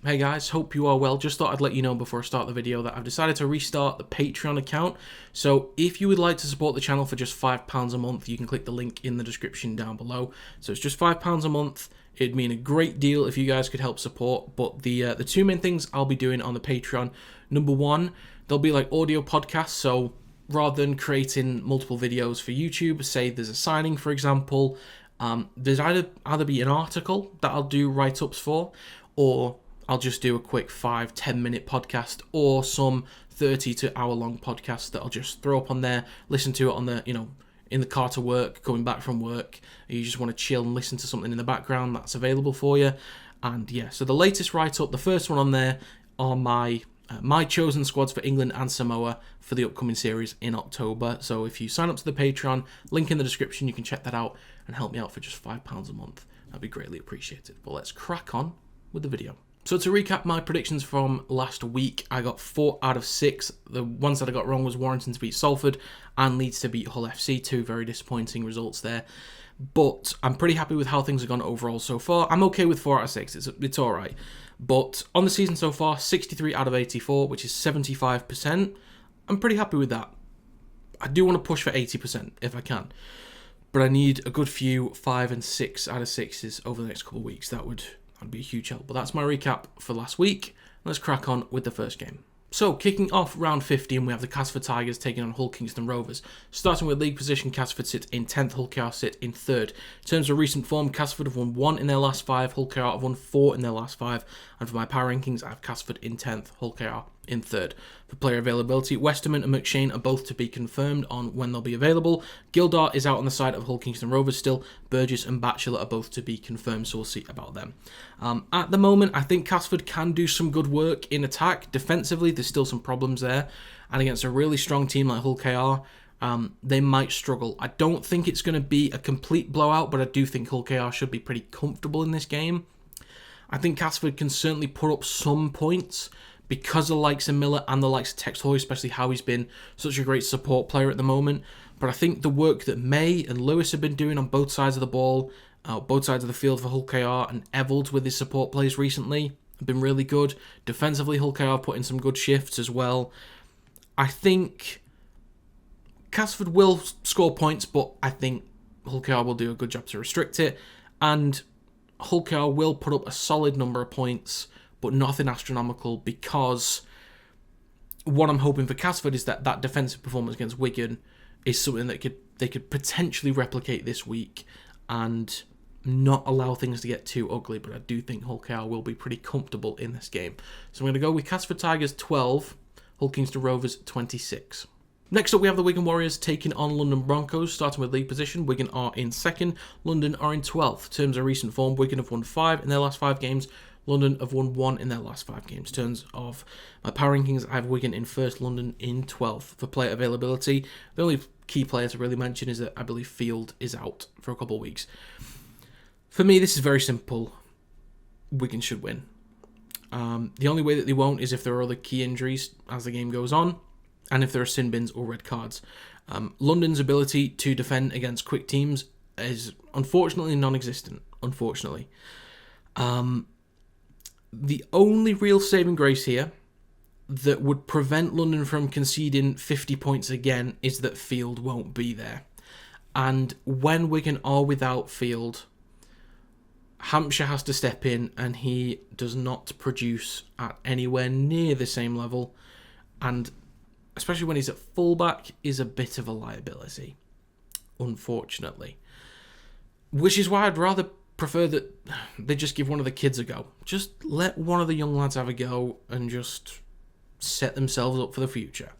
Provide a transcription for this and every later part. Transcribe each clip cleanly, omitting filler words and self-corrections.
Hey guys, hope you are well. Just thought I'd let you know before I start the video that I've decided to restart the Patreon account. So if you would like to support the channel for just £5 a month, you can click the link in the description down below. So it's just £5 a month. It'd mean a great deal if you guys could help support. But the two main things I'll be doing on the Patreon, number one, there'll be like audio podcasts. So rather than creating multiple videos for YouTube, say there's a signing, for example, there's either be an article that I'll do write-ups for, or I'll just do a quick 5-10 minute podcast, or some 30 to hour long podcast that I'll just throw up on there, listen to it on the, in the car to work, coming back from work. You just want to chill and listen to something in the background, that's available for you. And yeah, so the latest write-up, the first one on there, are my chosen squads for England and Samoa for the upcoming series in October. So if you sign up to the Patreon, link in the description, you can check that out and help me out for just £5 a month. That'd be greatly appreciated. But let's crack on with the video. So to recap my predictions from last week, I got 4 out of 6. The ones that I got wrong was Warrington to beat Salford and Leeds to beat Hull FC. Two very disappointing results there. But I'm pretty happy with how things have gone overall so far. I'm okay with 4 out of 6. It's all right. But on the season so far, 63 out of 84, which is 75%. I'm pretty happy with that. I do want to push for 80% if I can. But I need a good few 5 and 6 out of 6s over the next couple of weeks. That'd be a huge help. But that's my recap for last week. Let's crack on with the first game. So, kicking off round 15, we have the Castleford Tigers taking on Hull Kingston Rovers. Starting with league position, Castleford sit in 10th, Hull KR sit in 3rd. In terms of recent form, Castleford have won 1 in their last 5, Hull KR have won 4 in their last 5. And for my power rankings, I have Castleford in 10th, Hull KR in 3rd. For player availability, Westerman and McShane are both to be confirmed on when they'll be available. Gildart is out on the side of Hull Kingston Rovers still. Burgess and Batchelor are both to be confirmed, so we'll see about them. At the moment, I think Castleford can do some good work in attack. Defensively, there's still some problems there. And against a really strong team like Hull KR, they might struggle. I don't think it's going to be a complete blowout, but I do think Hull KR should be pretty comfortable in this game. I think Castleford can certainly put up some points because of the likes of Miller and the likes of Tex Hoy, especially how he's been such a great support player at the moment. But I think the work that May and Lewis have been doing on both sides of the ball, both sides of the field for Hull KR, and Evalds with his support plays recently have been really good. Defensively, Hull KR put in some good shifts as well. I think Castleford will score points, but I think Hull KR will do a good job to restrict it. And Hull KR will put up a solid number of points, but nothing astronomical, because what I'm hoping for Castleford is that defensive performance against Wigan is something that they could potentially replicate this week and not allow things to get too ugly. But I do think Hull KR will be pretty comfortable in this game. So I'm going to go with Castleford Tigers 12, Hull Kingston Rovers 26. Next up, we have the Wigan Warriors taking on London Broncos. Starting with league position, Wigan are in 2nd, London are in 12th. In terms of recent form, Wigan have won 5 in their last 5 games. London have won 1 in their last 5 games. In terms of my power rankings, I have Wigan in 1st, London in 12th. For player availability, the only key player to really mention is that I believe Field is out for a couple of weeks. For me, this is very simple. Wigan should win. The only way that they won't is if there are other key injuries as the game goes on, and if there are sin bins or red cards. London's ability to defend against quick teams is unfortunately non-existent. Unfortunately. The only real saving grace here that would prevent London from conceding 50 points again is that Field won't be there. And when Wigan are without Field, Hampshire has to step in, and he does not produce at anywhere near the same level. And especially when he's at fullback, is a bit of a liability, unfortunately. Which is why I'd rather prefer that they just give one of the kids a go. Just let one of the young lads have a go and just set themselves up for the future.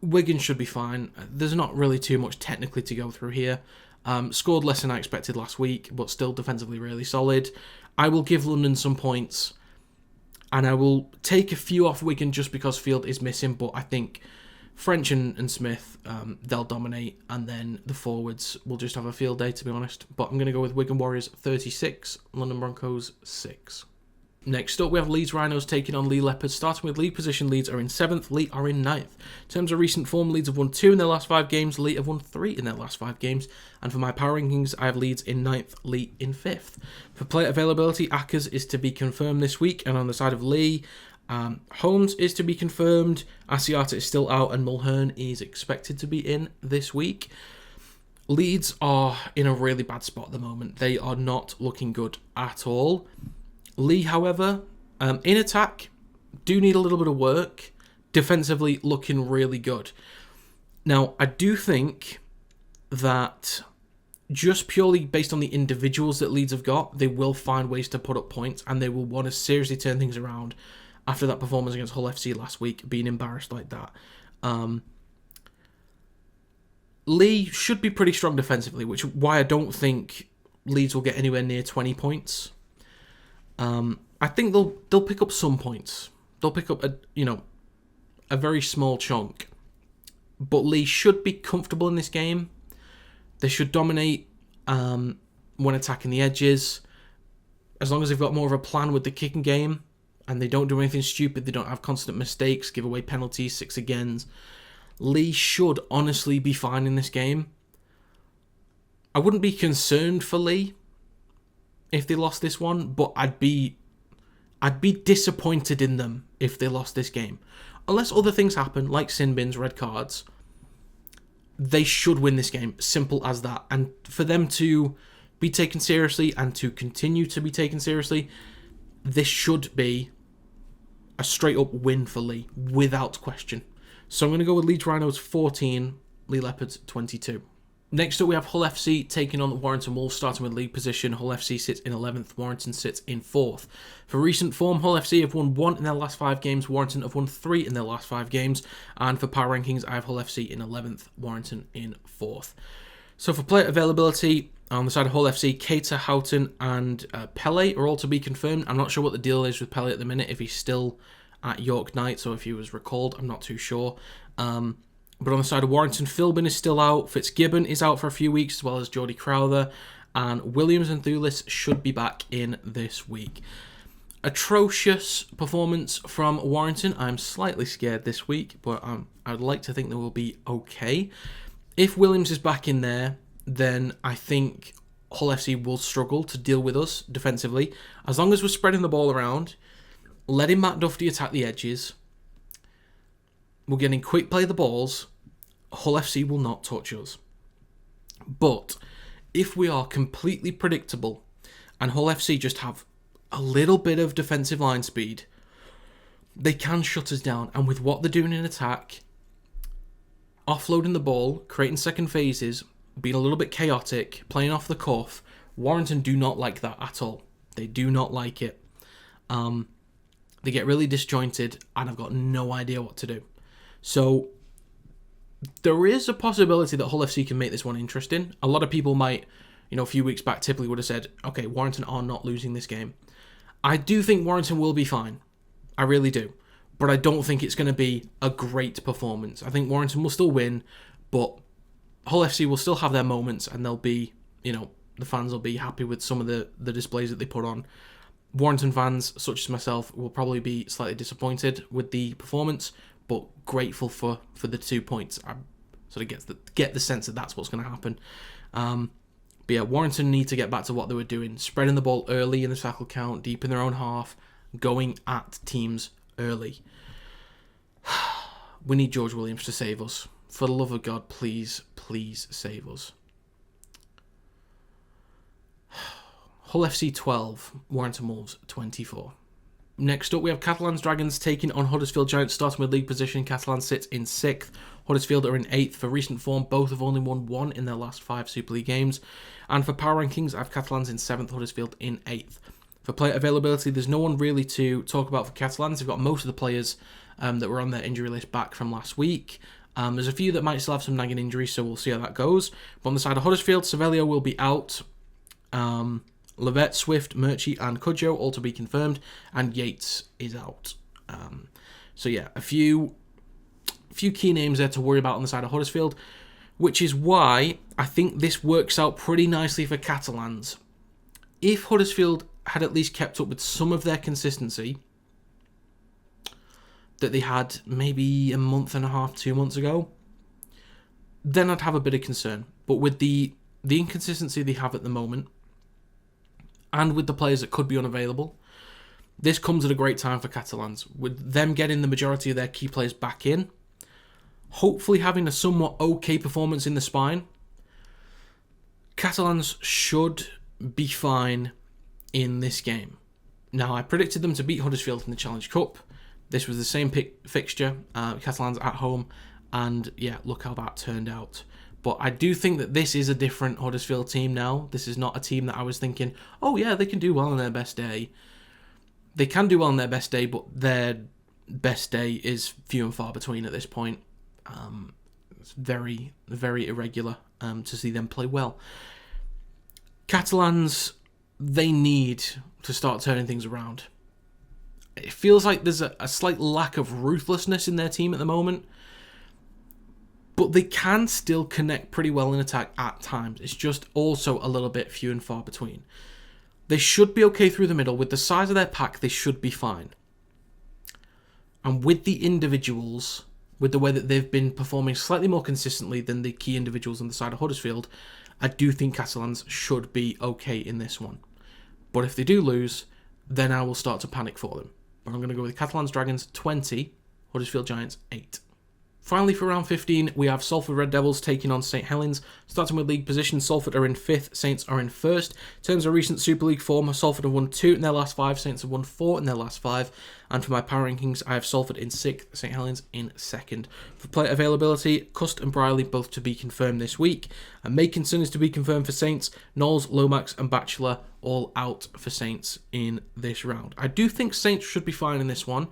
Wigan should be fine. There's not really too much technically to go through here. Scored less than I expected last week, but still defensively really solid. I will give London some points, and I will take a few off Wigan just because Field is missing, but I think French and Smith, they'll dominate, and then the forwards will just have a field day, to be honest. But I'm going to go with Wigan Warriors 36, London Broncos 6. Next up, we have Leeds Rhinos taking on Leigh Leopards. Starting with League position, Leeds are in 7th, Leigh are in 9th. In terms of recent form, Leeds have won 2 in their last 5 games, Leigh have won 3 in their last 5 games. And for my power rankings, I have Leeds in 9th, Leigh in 5th. For player availability, Ackers is to be confirmed this week, and on the side of Leigh, Holmes is to be confirmed, Asiata is still out, and Mulhern is expected to be in this week. Leeds are in a really bad spot at the moment. They are not looking good at all. Leigh, however, in attack, do need a little bit of work. Defensively, looking really good. Now, I do think that just purely based on the individuals that Leeds have got, they will find ways to put up points, and they will want to seriously turn things around after that performance against Hull FC last week, being embarrassed like that. Leigh should be pretty strong defensively, which is why I don't think Leeds will get anywhere near 20 points. I think they'll pick up some points. They'll pick up a very small chunk. But Leigh should be comfortable in this game. They should dominate when attacking the edges. As long as they've got more of a plan with the kicking game and they don't do anything stupid, they don't have constant mistakes, give away penalties, 6 agains. Leigh should honestly be fine in this game. I wouldn't be concerned for Leigh if they lost this one, but I'd be disappointed in them if they lost this game. Unless other things happen, like sin bins, red cards, they should win this game. Simple as that. And for them to be taken seriously and to continue to be taken seriously, this should be a straight up win for Leigh, without question. So I'm going to go with Leeds Rhinos 14, Leigh Leopards 22. Next up, we have Hull FC taking on the Warrington Wolves, starting with league position. Hull FC sits in 11th, Warrington sits in 4th. For recent form, Hull FC have won 1 in their last 5 games, Warrington have won 3 in their last 5 games, and for power rankings, I have Hull FC in 11th, Warrington in 4th. So for player availability, on the side of Hull FC, Keita, Houghton, and Pele are all to be confirmed. I'm not sure what the deal is with Pele at the minute, if he's still at York Knights or if he was recalled, I'm not too sure. But on the side of Warrington, Philbin is still out, Fitzgibbon is out for a few weeks, as well as Geordie Crowther, and Williams and Thulis should be back in this week. Atrocious performance from Warrington. I'm slightly scared this week, but I'd like to think they will be okay. If Williams is back in there, then I think Hull FC will struggle to deal with us defensively. As long as we're spreading the ball around, letting Matt Duffy attack the edges, we're getting quick play the balls, Hull FC will not touch us. But if we are completely predictable and Hull FC just have a little bit of defensive line speed, they can shut us down. And with what they're doing in attack, offloading the ball, creating second phases, being a little bit chaotic, playing off the cuff, Warrington do not like that at all. They do not like it. They get really disjointed and I've got no idea what to do. So there is a possibility that Hull FC can make this one interesting. A lot of people might, a few weeks back typically would have said, okay, Warrington are not losing this game. I do think Warrington will be fine. I really do. But I don't think it's going to be a great performance. I think Warrington will still win, but Hull FC will still have their moments and they'll be, the fans will be happy with some of the displays that they put on. Warrington fans, such as myself, will probably be slightly disappointed with the performance, but grateful for the 2 points. I sort of get the sense that that's what's going to happen. But yeah, Warrington need to get back to what they were doing, spreading the ball early in the tackle count, deep in their own half, going at teams early. We need George Williams to save us. For the love of God, please, please save us. Hull FC 12, Warrington Wolves 24. Next up, we have Catalans Dragons taking on Huddersfield Giants, starting with league position. Catalans sits in 6th. Huddersfield are in 8th. For recent form, both have only won 1 in their last 5 Super League games. And for power rankings, I have Catalans in 7th, Huddersfield in 8th. For player availability, there's no one really to talk about for Catalans. They've got most of the players that were on their injury list back from last week. There's a few that might still have some nagging injuries, so we'll see how that goes. But on the side of Huddersfield, Savelio will be out. Levette, Swift, Murchie and Cudjoe all to be confirmed, and Yates is out. So yeah, a few key names there to worry about on the side of Huddersfield, which is why I think this works out pretty nicely for Catalans. If Huddersfield had at least kept up with some of their consistency that they had maybe a month and a half, 2 months ago, then I'd have a bit of concern. But with the inconsistency they have at the moment, and with the players that could be unavailable, this comes at a great time for Catalans. With them getting the majority of their key players back in, hopefully having a somewhat okay performance in the spine, Catalans should be fine in this game. Now, I predicted them to beat Huddersfield in the Challenge Cup. This was the same fixture, Catalans at home, and yeah, look how that turned out. But I do think that this is a different Huddersfield team now. This is not a team that I was thinking, oh yeah, they can do well on their best day. They can do well on their best day, but their best day is few and far between at this point. It's very, very irregular to see them play well. Catalans, they need to start turning things around. It feels like there's a slight lack of ruthlessness in their team at the moment, but they can still connect pretty well in attack at times. It's just also a little bit few and far between. They should be okay through the middle. With the size of their pack, they should be fine. And with the individuals, with the way that they've been performing slightly more consistently than the key individuals on the side of Huddersfield, I do think Catalans should be okay in this one. But if they do lose, then I will start to panic for them. But I'm going to go with Catalans Dragons 20, Huddersfield Giants 8. Finally, for round 15, we have Salford Red Devils taking on St Helens. Starting with league position, Salford are in 5th, Saints are in 1st. In terms of recent Super League form, Salford have won 2 in their last 5, Saints have won 4 in their last 5. And for my power rankings, I have Salford in 6th, St Helens in 2nd. For player availability, Cust and Briley both to be confirmed this week. And Makinson is to be confirmed for Saints. Knowles, Lomax and Batchelor all out for Saints in this round. I do think Saints should be fine in this one.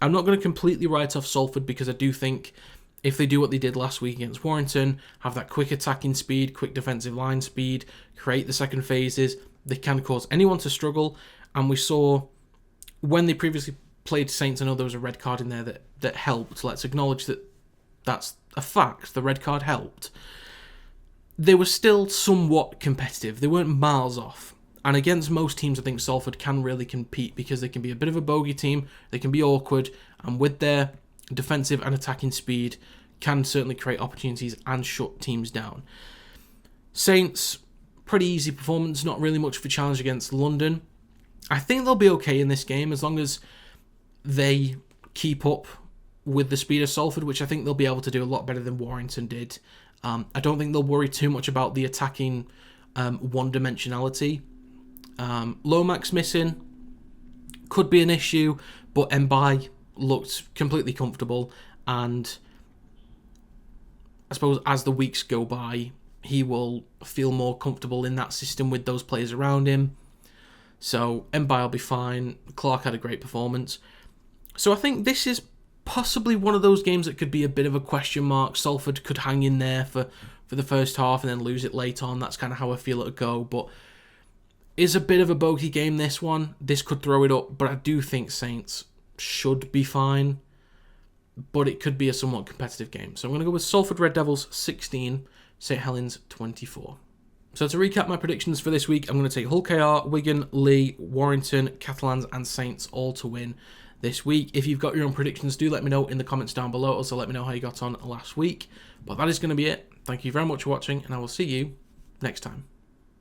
I'm not going to completely write off Salford because I do think if they do what they did last week against Warrington, have that quick attacking speed, quick defensive line speed, create the second phases, they can cause anyone to struggle. And we saw when they previously played Saints, I know there was a red card in there that helped. Let's acknowledge that that's a fact. The red card helped. They were still somewhat competitive. They weren't miles off. And against most teams, I think Salford can really compete because they can be a bit of a bogey team. They can be awkward. And with their defensive and attacking speed, can certainly create opportunities and shut teams down. Saints, pretty easy performance. Not really much of a challenge against London. I think they'll be okay in this game as long as they keep up with the speed of Salford, which I think they'll be able to do a lot better than Warrington did. I don't think they'll worry too much about the attacking one-dimensionality. Lomax missing could be an issue, but Mbai looked completely comfortable, and I suppose as the weeks go by, he will feel more comfortable in that system with those players around him. So Mbai will be fine. Clark had a great performance. So I think this is possibly one of those games that could be a bit of a question mark. Salford could hang in there for the first half and then lose it late on. That's kind of how I feel it'll go. But is a bit of a bogey game, this one. This could throw it up, but I do think Saints should be fine. But it could be a somewhat competitive game. So I'm going to go with Salford Red Devils 16, St Helens 24. So to recap my predictions for this week, I'm going to take Hull KR, Wigan, Leigh, Warrington, Catalans and Saints all to win this week. If you've got your own predictions, do let me know in the comments down below. Also let me know how you got on last week. But that is going to be it. Thank you very much for watching, and I will see you next time.